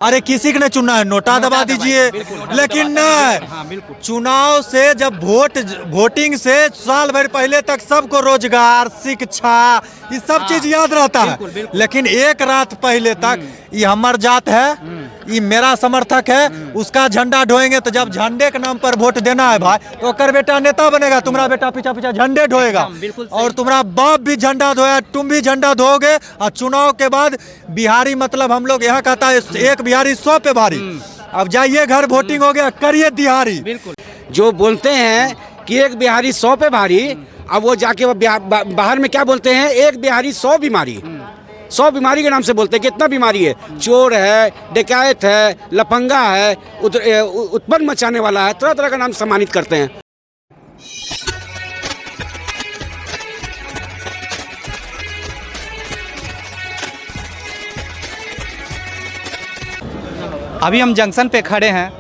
अरे किसी ने चुना है नोटा दबा दीजिए, लेकिन नहीं, चुनाव से जब वोटिंग से साल भर पहले तक सबको रोजगार, शिक्षा, ये सब चीज याद रहता है। लेकिन एक रात पहले तक ये हमार जात है, ये मेरा समर्थक है, उसका झंडा ढोएंगे। तो जब झंडे के नाम पर वोट देना है भाई, तो कर बेटा नेता बनेगा, तुम्हारा बेटा पीछा पीछा झंडे ढोएगा, और तुम्हारा बाप भी झंडा धोया, तुम भी झंडा धोगे। और चुनाव के बाद बिहारी, मतलब हम लोग यहाँ कहता है एक बिहारी 100 पे भारी। अब जाइए घर, वोटिंग हो गया, करिए दिहाड़ी। बिल्कुल, जो बोलते हैं कि एक बिहारी 100 पे भारी, अब वो जाके बाहर में क्या बोलते हैं, एक बिहारी 100 बीमारी। 100 बीमारी के नाम से बोलते हैं। कितना बीमारी है, चोर है, डकैत है, लफंगा है, उत्पन्न मचाने वाला है, तरह तरह का नाम सम्मानित करते हैं। अभी हम जंक्शन पे खड़े हैं।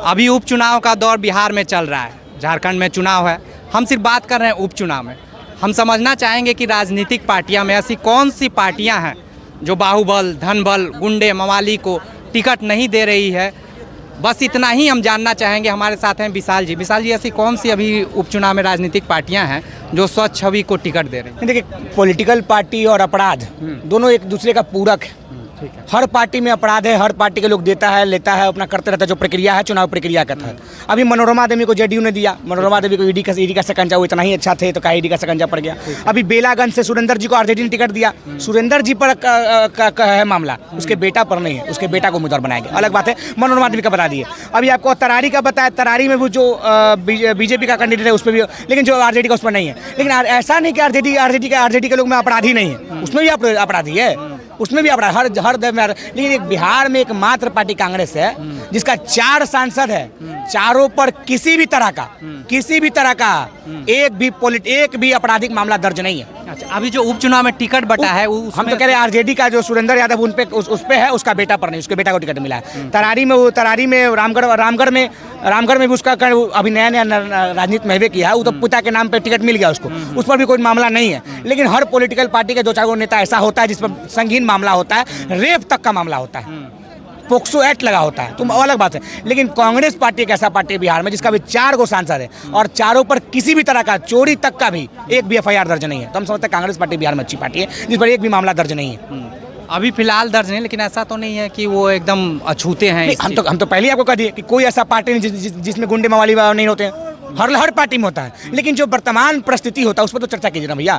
अभी उपचुनाव का दौर बिहार में चल रहा है, झारखंड में चुनाव है। हम सिर्फ बात कर रहे हैं उपचुनाव में। हम समझना चाहेंगे कि राजनीतिक पार्टियां में ऐसी कौन सी पार्टियां हैं जो बाहुबल, धनबल, गुंडे, मवाली को टिकट नहीं दे रही है। बस इतना ही हम जानना चाहेंगे। हमारे साथ हैं विशाल जी। विशाल जी, ऐसी कौन सी अभी उपचुनाव में राजनीतिक पार्टियां हैं जो स्वच्छ छवि को टिकट दे रही हैं? देखिए, पॉलिटिकल पार्टी और अपराध दोनों एक दूसरे का पूरक है। हर पार्टी में अपराध है, हर पार्टी के लोग देता है, लेता है, अपना करते रहता है। जो प्रक्रिया है चुनाव प्रक्रिया का तहत, अभी मनोरमा देवी को जेडीयू ने दिया, मनोरमा देवी को ईडी का सकंजा, वो इतना ही अच्छा थे तो कहा ईडी का सकंजा पड़ गया। अभी बेलागंज से सुरेंद्र जी को आरजेडी ने टिकट दिया, सुरेंद्र जी पर है मामला, उसके बेटा पर नहीं है, उसके बेटा को उम्मीदवार बनाया गया, अलग बात है। मनोरमा देवी का बता दिए। अभी आपको तरारी का बताया, तरारी में वो जो बीजेपी का कैंडिडेट है उस पर भी, लेकिन जो आरजेडी का उस पर नहीं है। लेकिन ऐसा नहीं कि आरजेडी के लोग में अपराधी नहीं है, उसमें भी अपराधी है, उसमें भी अपराध हर दर में। लेकिन एक बिहार में एकमात्र पार्टी कांग्रेस है जिसका 4 सांसद है, चारों पर किसी भी तरह का एक भी आपराधिक मामला दर्ज नहीं है। अच्छा, अभी जो उपचुनाव में टिकट बटा है हम तो कह रहे हैं आरजेडी का जो सुरेंद्र यादव उन पे उस पे है, उसका बेटा पर नहीं, उसके बेटा को टिकट मिला है। तरारी में रामगढ़ में भी उसका अभी नया राजनीति में किया है, वो तो पिता के नाम पे टिकट मिल गया उसको, उस पर भी कोई मामला नहीं है। लेकिन हर पॉलिटिकल पार्टी के 2-4 नेता ऐसा होता है जिस पर संगीन मामला होता है, रेप तक का मामला होता है, पोक्सो एक्ट लगा होता है, तो अलग बात है। लेकिन कांग्रेस पार्टी एक ऐसा पार्टी है बिहार में जिसका भी 4 गो सांसद है और चारों पर किसी भी तरह का चोरी तक का भी एक भी FIR दर्ज नहीं है। तो हम समझते हैं कांग्रेस पार्टी बिहार में अच्छी पार्टी है जिस पर एक भी मामला दर्ज नहीं है। अभी फिलहाल दर्ज नहीं, लेकिन ऐसा तो नहीं है कि वो एकदम अछूते हैं। हम तो पहले ही आपको कह दिए कि कोई ऐसा पार्टी नहीं जिसमें गुंडे मवाली नहीं होते हैं। हर पार्टी में होता है, लेकिन जो वर्तमान परिस्थिति होता है उस पर तो चर्चा कीजिए ना भैया।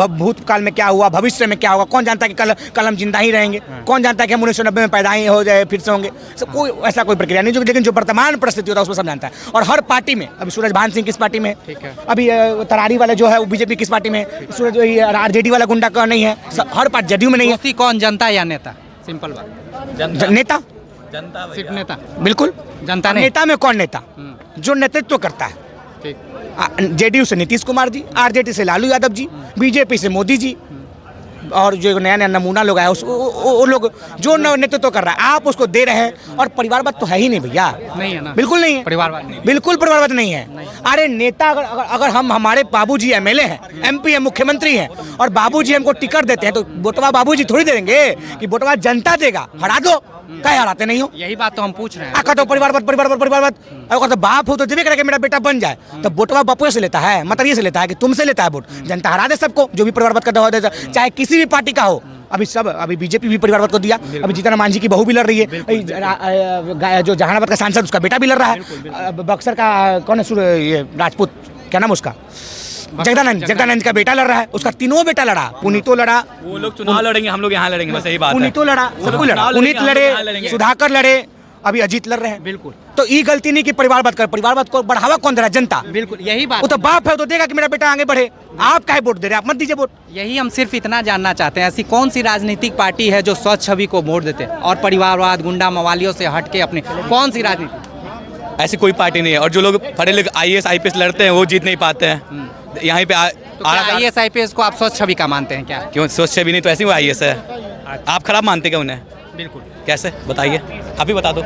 भूतकाल में क्या हुआ, भविष्य में क्या होगा, कौन जानता है कि कल हम जिंदा ही रहेंगे, कौन जानता है कि हम 1990 में पैदा ही हो जाए, फिर से होंगे। कोई ऐसा कोई प्रक्रिया नहीं, लेकिन जो वर्तमान परिस्थिति होता है उसमें सब जानता है। और हर पार्टी में, अभी सूरजभान सिंह किस पार्टी में है, अभी तरारी वाले जो है वो बीजेपी किस पार्टी में है, आरजेडी वाला गुंडा का नहीं है, हर पार्टी जेडीयू में नहीं है। कौन, जनता या नेता? सिंपल बात, नेता, सिर्फ नेता। बिल्कुल, जनता नहीं। नेता में कौन नेता जो नेतृत्व करता है? जेडीयू से नीतीश कुमार जी, आरजेडी से लालू यादव जी, बीजेपी से मोदी जी, और जो नया नमूना लोग आया वो लोग जो नेतृत्व कर रहा है आप उसको दे रहे हैं। और परिवारवाद तो है ही नहीं भैया, नहीं है ना, बिल्कुल नहीं है परिवारवाद, बिल्कुल परिवारवाद नहीं है। अरे नेता अगर हमारे बाबूजी MLA हैं, MP है, मुख्यमंत्री हैं, और बाबूजी हमको टिकट देते हैं, तो वोटवा बाबूजी थोड़ी दे देंगे कि वोटवा जनता देगा, हरा दो। क्या हराते नहीं हो? यही बात तो हम पूछ रहे हैं। आका तो परिवारवाद अगर तो बाप हो तो देवे करेगा मेरा बेटा बन जाए, तो वोटवा बापू से लेता है, मतरिये से लेता है कि तुमसे लेता है वोट। जनता हरा दे सबको, जो भी परिवारवाद का दवा देता, चाहे किसी भी पार्टी का हो। अभी बीजेपी भी परिवारवाद को दिया। अभी जीतन मांझी की बहू भी लड़ रही है, जो जहानाबाद का सांसद उसका बेटा भी लड़ रहा है, बक्सर का कौन है, ये राजपूत, क्या नाम उसका, जगदानंद का बेटा लड़ रहा है, उसका तीनों बेटा लड़ा, पुनीतो लड़ा। वो लोग चुनाव लड़ेंगे, हम लोग यहाँ लड़ेंगे, बस यही बात है। पुनीतो लड़ा, सब कोई लड़ा, पुनीत लड़े, सुधाकर लड़े, अभी अजीत लड़ रहे हैं। बिल्कुल, तो ये गलती नहीं कि परिवारवाद को बढ़ावा कौन दे रहा है? जनता। बिल्कुल, यही बात। वो तो बाप है तो देगा कि मेरा बेटा आगे बढ़े। आप काहे वोट दे रहे हैं? आप मत दीजिए वोट। यही हम सिर्फ इतना जानना चाहते हैं, ऐसी कौन सी राजनीतिक पार्टी है जो स्वच्छ छवि को वोट देते हैं और परिवारवाद, गुंडा मवालियों से हट के अपने, कौन सी राजनीति? ऐसी कोई पार्टी नहीं है। और जो लोग पढ़े लिखे IAS IPS लड़ते हैं वो जीत नहीं पाते हैं। यहाँ पे IAS IPS को आप स्वच्छ छवि का मानते हैं क्या? क्यों स्वच्छ छवि नहीं तो ऐसे ही वो IAS है। आप खराब मानते क्या उन्हें? बिल्कुल। कैसे बताइए, आप ही बता दो।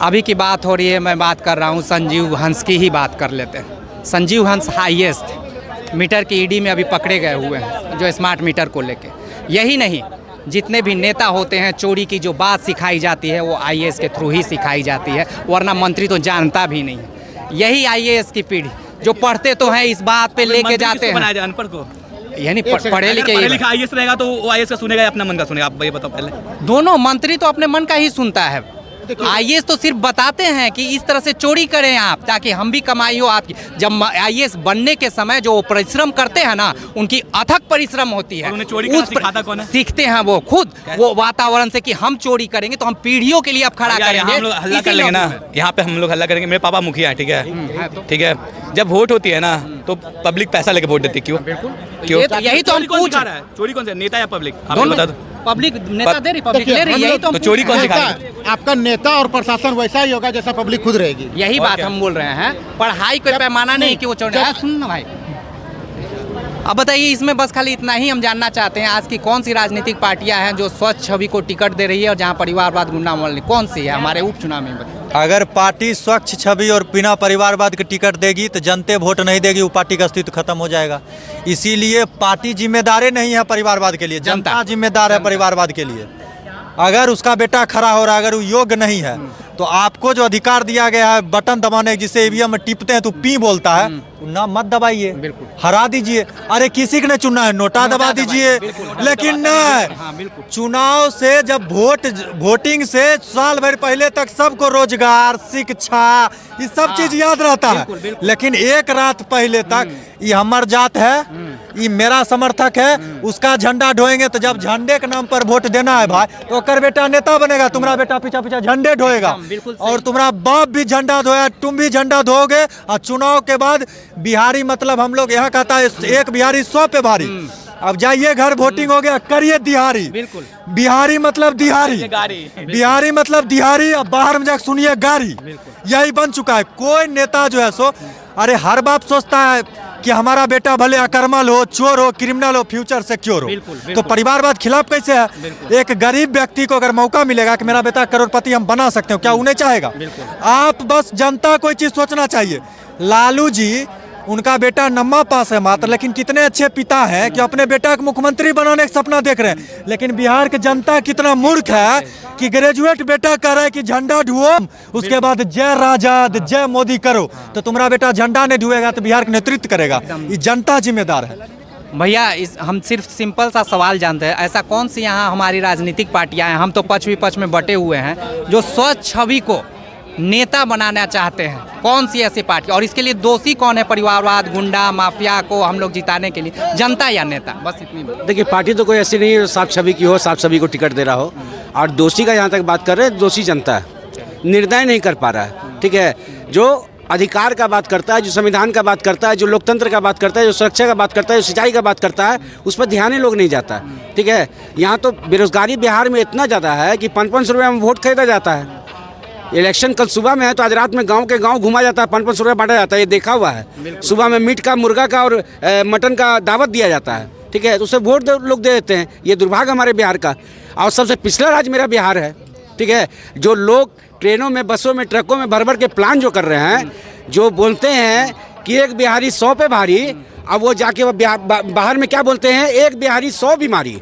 अभी की बात हो रही है, मैं बात कर रहा हूँ संजीव हंस की ही बात कर लेते हैं। संजीव हंस हाईएस्ट मीटर की ईडी में अभी पकड़े गए हुए हैं, जो स्मार्ट मीटर को लेके। यही नहीं, जितने भी नेता होते हैं चोरी की जो बात सिखाई जाती है वो आईएएस के थ्रू ही सिखाई जाती है, वरना मंत्री तो जानता भी नहीं है। यही आईएएस की पीढ़ी जो पढ़ते तो हैं इस बात पे लेके जाते हैं, बनाया जाए अनपढ़ को। यानी पढ़े लिखे आईएएस रहेगा तो वो आईएएस का सुनेगा या अपना मन का सुनेगा, आप ये बताओ पहले। दोनों, मंत्री तो अपने मन का ही सुनता है, आईएएस तो सिर्फ बताते हैं कि इस तरह से चोरी करें आप ताकि हम भी कमाई हो आपकी। जब आईएएस बनने के समय जो परिश्रम करते हैं ना, उनकी अथक परिश्रम होती है, और उन्हें चोरी करना सिखाता कौन है? सीखते हैं वो खुद, वो वातावरण से कि हम चोरी करेंगे तो हम पीढ़ियों के लिए अब खड़ा करेंगे। हम लोग हल्ला कर लेंगे ना, यहाँ पे हम लोग हल्ला करेंगे। मेरे पापा मुखिया है, ठीक है, ठीक है। जब वोट होती है ना तो पब्लिक पैसा लेके वोट देती है। क्यों? क्यों? यही तो हम पूछ रहे हैं, चोरी कौन से, नेता या पब्लिक? आप बता दो। पब्लिक नेता दे रही, पब्लिक ले रही, यही तो हम चोरी कौन सिखा? आपका नेता और प्रशासन वैसा ही होगा जैसा पब्लिक खुद रहेगी। यही बात हम बोल रहे हैं, पढ़ाई कोई पैमाना नहीं कि वो चोरी। सुन ना भाई, अब बताइए, इसमें बस खाली इतना ही हम जानना चाहते हैं, आज की कौन सी राजनीतिक पार्टियां हैं जो स्वच्छ छवि को टिकट दे रही है और जहां परिवारवाद गुंडामर्दी कौन सी है हमारे उपचुनाव में? अगर पार्टी स्वच्छ छवि और बिना परिवारवाद के टिकट देगी तो जनते वोट नहीं देगी, वो पार्टी का अस्तित्व खत्म हो जाएगा। इसीलिए पार्टी जिम्मेदार नहीं है परिवारवाद के लिए, जनता जिम्मेदार है परिवारवाद के लिए। अगर उसका बेटा खड़ा हो रहा है, अगर वो योग्य नहीं है, तो आपको जो अधिकार दिया गया है बटन दबाने, जिसे ईवीएम में टिपते हैं तो पी बोलता है, ना मत दबाइए, हरा दीजिए। अरे किसी को नहीं चुनना है, नोटा दबा दीजिए, लेकिन नहीं, चुनाव से जब वोटिंग से साल भर पहले तक सबको रोजगार, शिक्षा, ये सब चीज याद रहता है। लेकिन एक रात पहले तक ये हमार जात है, ये मेरा समर्थक है, उसका झंडा ढोएंगे। तो जब झंडे के नाम पर वोट देना है भाई, तो कर बेटा नेता बनेगा, तुम्हारा बेटा पीछा पीछा झंडे ढोएगा, और तुम्हारा बाप भी झंडा धोया, तुम भी झंडा धोगे। और चुनाव के बाद बिहारी, मतलब हम लोग यहाँ कहता है एक बिहारी 100 पे भारी। अब जाइए घर, वोटिंग हो गया, करिए दिहाड़ी। बिहारी मतलब दिहाड़ी, बिहारी मतलब दिहाड़ी। अब बाहर में जाकर सुनिए गाड़ी, यही बन चुका है। कोई नेता जो है सो, अरे हर बाप सोचता है कि हमारा बेटा भले अकर्मल हो, चोर हो, क्रिमिनल हो, फ्यूचर सिक्योर हो। तो परिवारवाद खिलाफ कैसे है? एक गरीब व्यक्ति को अगर मौका मिलेगा कि मेरा बेटा करोड़पति हम बना सकते हो, क्या उन्हें चाहेगा? आप बस जनता कोई चीज सोचना चाहिए। लालू जी, उनका बेटा नम्मा पास है मात्र, लेकिन कितने अच्छे पिता हैं कि अपने बेटा को मुख्यमंत्री बनाने का सपना देख रहे हैं। लेकिन बिहार की जनता कितना मूर्ख है कि ग्रेजुएट बेटा कह रहा है कि झंडा ढुओ, उसके बाद जय राजद, जय मोदी करो। तो तुम्हारा बेटा झंडा नहीं ढुएगा तो बिहार का नेतृत्व करेगा? ये जनता जिम्मेदार है। भैया, हम सिर्फ सिंपल सा सवाल जानते हैं, ऐसा कौन सी यहाँ हमारी राजनीतिक पार्टियां हैं, हम तो पक्ष विपक्ष में बटे हुए हैं, जो स्वच्छ छवि को नेता बनाना चाहते हैं? कौन सी ऐसी पार्टी, और इसके लिए दोषी कौन है? परिवारवाद, गुंडा, माफिया को हम लोग जिताने के लिए, जनता या नेता? बस इतनी बात। देखिए, पार्टी तो कोई ऐसी नहीं है जो साफ छवि की हो, साफ छवि को टिकट दे रहा हो। और दोषी का जहाँ तक बात कर रहे हैं, दोषी जनता है, निर्णय नहीं कर पा रहा है। ठीक है, जो अधिकार का बात करता है, जो संविधान का बात करता है, जो लोकतंत्र का बात करता है, जो सुरक्षा का बात करता है, जो सिंचाई का बात करता है, उस पर ध्यान ही लोग नहीं जाता। ठीक है, यहाँ तो बेरोजगारी बिहार में इतना ज़्यादा है कि 500 रुपये में वोट खरीदा जाता है। इलेक्शन कल सुबह में है तो आज रात में गांव के गांव घुमा जाता है, 500 रुपये बांटा जाता है, ये देखा हुआ है। सुबह में मीट का, मुर्गा का और मटन का दावत दिया जाता है। ठीक है, तो उससे वोट लोग दे देते हैं। ये दुर्भाग्य हमारे बिहार का। और सबसे पिछला राज्य मेरा बिहार है। ठीक है, जो लोग ट्रेनों में, बसों में, ट्रकों में भर भर के प्लान जो कर रहे हैं, जो बोलते हैं कि एक बिहारी 100 पे भारी, अब वो जाके वो बाहर में क्या बोलते हैं, एक बिहारी 100 बीमारी।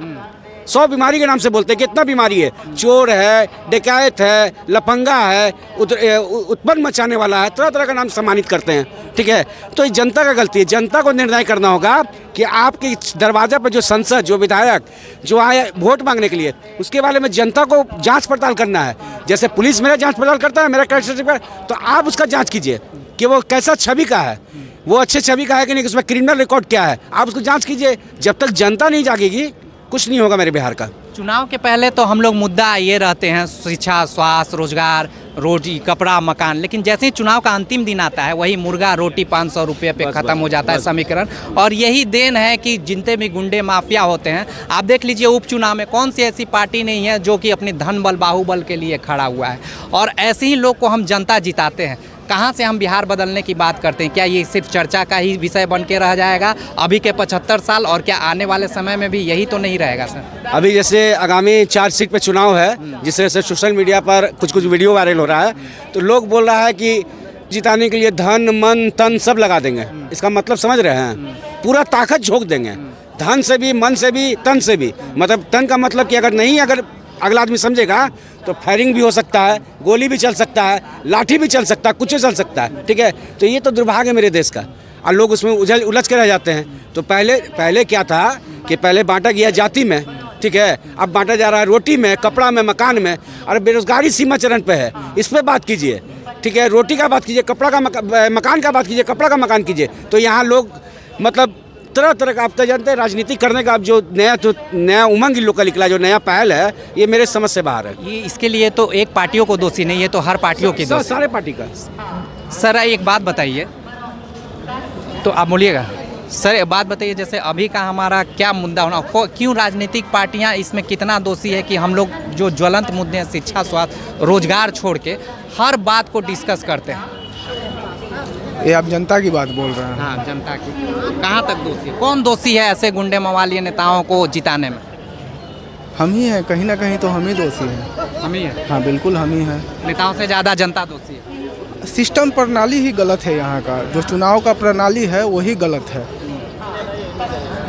100 बीमारी के नाम से बोलते हैं। कितना बीमारी है? चोर है, डकैत है, लफंगा है, उत्पन्न मचाने वाला है, तरह तरह का नाम सम्मानित करते हैं। ठीक है, तो ये जनता का गलती है। जनता को निर्णय करना होगा कि आपके दरवाजे पर जो संसद, जो विधायक जो आए वोट मांगने के लिए, उसके बारे में जनता को जांच पड़ताल करना है। जैसे पुलिस मेरा जांच पड़ताल करता है, मेरा कैरेक्टर सर्टिफिकेट, तो आप उसका जांच कीजिए कि वो कैसा छवि का है, वो अच्छे छवि का है कि नहीं, उसमें क्रिमिनल रिकॉर्ड क्या है, आप उसको जाँच कीजिए। जब तक जनता नहीं जागेगी, कुछ नहीं होगा मेरे बिहार का। चुनाव के पहले तो हम लोग मुद्दा ये रहते हैं, शिक्षा, स्वास्थ्य, रोजगार, रोटी, कपड़ा, मकान। लेकिन जैसे ही चुनाव का अंतिम दिन आता है, वही मुर्गा रोटी 500 रुपये पे ख़त्म हो जाता है समीकरण। और यही देन है कि जितने भी गुंडे माफिया होते हैं, आप देख लीजिए उपचुनाव में कौन सी ऐसी पार्टी नहीं है जो कि अपने धन बल, बाहुबल के लिए खड़ा हुआ है। और ऐसे ही लोग को हम जनता जिताते हैं। कहाँ से हम बिहार बदलने की बात करते हैं? क्या ये सिर्फ चर्चा का ही विषय बन के रह जाएगा अभी के 75 साल, और क्या आने वाले समय में भी यही तो नहीं रहेगा सर? अभी जैसे आगामी 4 सीट पे चुनाव है, जिस तरह से सोशल मीडिया पर कुछ वीडियो वायरल हो रहा है, तो लोग बोल रहा है कि जिताने के लिए धन, मन, तन सब लगा देंगे। इसका मतलब समझ रहे हैं? पूरा ताकत झोंक देंगे। धन से भी, मन से भी, तन से भी। मतलब तन का मतलब कि अगर अगला आदमी समझेगा तो फायरिंग भी हो सकता है, गोली भी चल सकता है, लाठी भी चल सकता है, कुछ चल सकता है, ठीक है। तो ये तो दुर्भाग्य है मेरे देश का, और लोग उसमें उलझ के रह जाते हैं। तो पहले क्या था कि पहले बांटा गया जाति में, ठीक है, अब बांटा जा रहा है रोटी में, कपड़ा में, मकान में, और बेरोजगारी सीमा चरण पे है। इस पर बात कीजिए, ठीक है, रोटी का बात कीजिए, कपड़ा का मकान का बात कीजिए, कपड़ा का मकान कीजिए। तो यहाँ लोग मतलब तरह तरह का, आप तो जानते हैं राजनीति करने का अब जो नया उमंग इन लोग का निकला, जो नया पहल है, ये मेरे समझ से बाहर है। ये इसके लिए तो एक पार्टियों को दोषी नहीं, ये तो हर पार्टियों की दोषी। सारे पार्टी का। सर एक बात बताइए, तो आप बोलिएगा सर, एक बात बताइए, जैसे अभी का हमारा क्या मुद्दा होना, क्यों राजनीतिक पार्टियां इसमें कितना दोषी है कि हम लोग जो ज्वलंत मुद्दे हैं, शिक्षा, स्वास्थ्य, रोजगार छोड़ के हर बात को डिस्कस करते हैं। ये आप जनता की बात बोल रहे हैं? हाँ, जनता की। कहाँ तक दोषी है? कौन दोषी है ऐसे गुंडे मवाली नेताओं को जिताने में? हम ही हैं, कहीं ना कहीं तो हम ही दोषी हैं। हम ही है? हाँ बिल्कुल हम ही हैं। नेताओं से ज़्यादा जनता दोषी है। सिस्टम प्रणाली ही गलत है यहाँ का, जो चुनाव का प्रणाली है वही गलत है।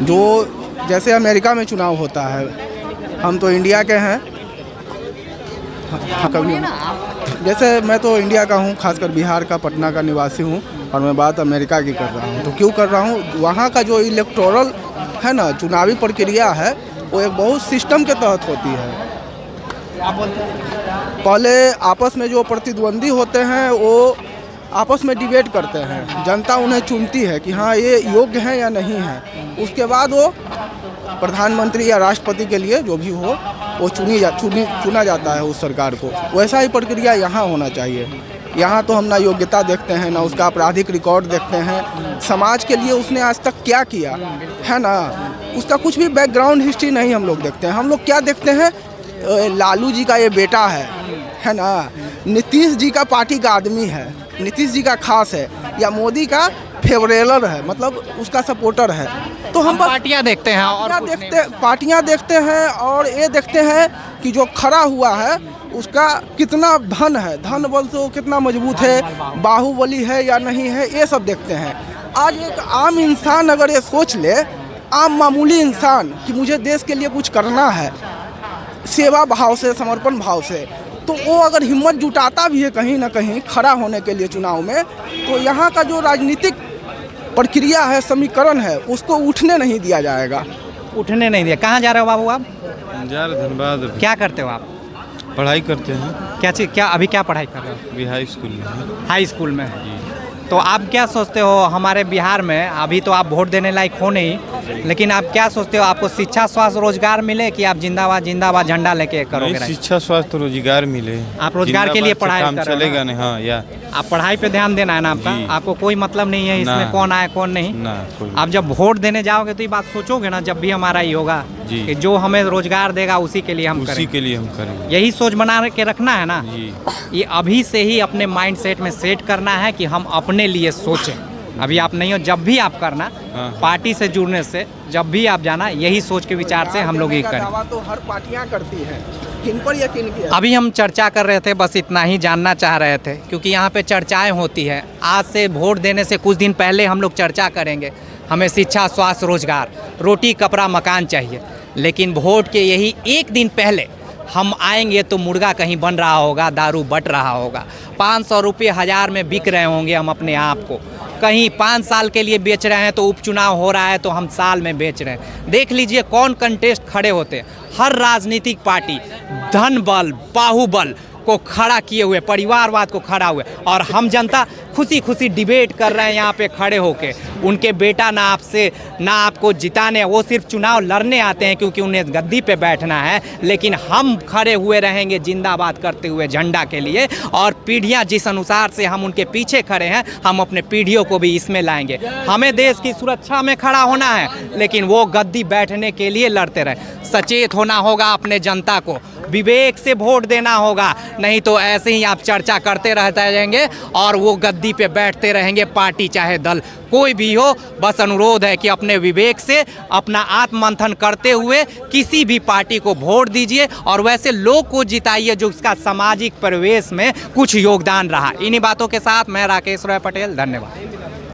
जो जैसे अमेरिका में चुनाव होता है, हम तो इंडिया के हैं। हाँ, कभी जैसे मैं तो इंडिया का हूँ, खासकर बिहार का, पटना का निवासी हूँ, और मैं बात अमेरिका की कर रहा हूँ। तो क्यों कर रहा हूँ, वहाँ का जो इलेक्टोरल है ना, चुनावी प्रक्रिया है, वो एक बहुत सिस्टम के तहत होती है। पहले आपस में जो प्रतिद्वंदी होते हैं वो आपस में डिबेट करते हैं, जनता उन्हें चुनती है कि हाँ ये योग्य है या नहीं है। उसके बाद वो प्रधानमंत्री या राष्ट्रपति के लिए जो भी हो वो चुना जाता है उस सरकार को। वैसा ही प्रक्रिया यहाँ होना चाहिए। यहाँ तो हम ना योग्यता देखते हैं, ना उसका आपराधिक रिकॉर्ड देखते हैं, समाज के लिए उसने आज तक क्या किया है ना, उसका कुछ भी बैकग्राउंड हिस्ट्री नहीं हम लोग देखते हैं। हम लोग क्या देखते हैं, लालू जी का ये बेटा है ना, नीतीश जी का पार्टी का आदमी है, नीतीश जी का खास है, या मोदी का फेवरेलर है, मतलब उसका सपोर्टर है। तो हम पार्टियां देखते हैं और पार्टियां देखते हैं, और ये देखते हैं कि जो खड़ा हुआ है उसका कितना धन है, धन बल से वो कितना मजबूत है, बाहुबली है या नहीं है, ये सब देखते हैं। आज एक आम इंसान अगर ये सोच ले, आम मामूली इंसान, कि मुझे देश के लिए कुछ करना है, सेवा भाव से, समर्पण भाव से, तो वो अगर हिम्मत जुटाता भी है कहीं ना कहीं खड़ा होने के लिए चुनाव में, तो यहाँ का जो राजनीतिक प्रक्रिया है, समीकरण है, उसको उठने नहीं दिया जाएगा। उठने नहीं दिया। कहाँ जा रहे हो बाबू आप? जा रहे धनबाद। क्या करते हो आप? पढ़ाई करते हैं। क्या चीज़, क्या अभी क्या पढ़ाई कर रहे हो? अभी हाई स्कूल में। हाई स्कूल में। तो आप क्या सोचते हो, हमारे बिहार में अभी तो आप वोट देने लायक हो नहीं, लेकिन आप क्या सोचते हो, आपको शिक्षा, स्वास्थ्य, रोजगार मिले कि आप जिंदाबाद जिंदाबाद झंडा लेके करोगे? शिक्षा, स्वास्थ्य, रोजगार मिले। आप रोजगार के लिए पढ़ाई काम कर रहे हो? चलेगा नहीं। हाँ, या आप पढ़ाई पे ध्यान देना है ना आपका, आपको कोई मतलब नहीं है इसमें कौन आए कौन नहीं ना। आप जब वोट देने जाओगे तो ये बात सोचोगे ना, जब भी हमारा ही होगा कि जो हमें रोजगार देगा उसी के लिए हम करेंगे। यही सोच बना के रखना है ना। ये अभी से ही अपने माइंड सेट में सेट करना है कि हम अपने लिए सोचें। अभी आप नहीं हो, जब भी आप करना, पार्टी से जुड़ने से जब भी आप जाना, यही सोच के विचार से हम लोग ये करें। तो हर पार्टियां करती हैं, किन पर या किन की? अभी हम चर्चा कर रहे थे, बस इतना ही जानना चाह रहे थे, क्योंकि यहाँ पे चर्चाएं होती है। आज से वोट देने से कुछ दिन पहले हम लोग चर्चा करेंगे, हमें शिक्षा, स्वास्थ्य, रोजगार, रोटी, कपड़ा, मकान चाहिए, लेकिन वोट के यही एक दिन पहले हम आएंगे तो मुर्गा कहीं बन रहा होगा, दारू बट रहा होगा, 500 रुपये 1000 में बिक रहे होंगे हम अपने आप को, कहीं 5 साल के लिए बेच रहे हैं तो उपचुनाव हो रहा है तो हम साल में बेच रहे हैं। देख लीजिए कौन कंटेस्ट खड़े होते हैं, हर राजनीतिक पार्टी धन बल, बाहुबल को खड़ा किए हुए, परिवारवाद को खड़ा हुए, और हम जनता खुशी खुशी डिबेट कर रहे हैं यहाँ पे खड़े होके। उनके बेटा ना आपको जिताने, वो सिर्फ चुनाव लड़ने आते हैं क्योंकि उन्हें गद्दी पे बैठना है, लेकिन हम खड़े हुए रहेंगे जिंदाबाद करते हुए झंडा के लिए। और पीढ़ियाँ जिस अनुसार से हम उनके पीछे खड़े हैं, हम अपने पीढ़ियों को भी इसमें लाएंगे। हमें देश की सुरक्षा में खड़ा होना है, लेकिन वो गद्दी बैठने के लिए लड़ते रहे। सचेत होना होगा अपने जनता को, विवेक से वोट देना होगा, नहीं तो ऐसे ही आप चर्चा करते रहते रहेंगे और वो गद्दी पे बैठते रहेंगे, पार्टी चाहे दल कोई भी हो। बस अनुरोध है कि अपने विवेक से अपना आत्ममंथन करते हुए किसी भी पार्टी को वोट दीजिए, और वैसे लोग को जिताइए जो उसका सामाजिक परिवेश में कुछ योगदान रहा। इन्हीं बातों के साथ मैं राकेश रॉय पटेल, धन्यवाद।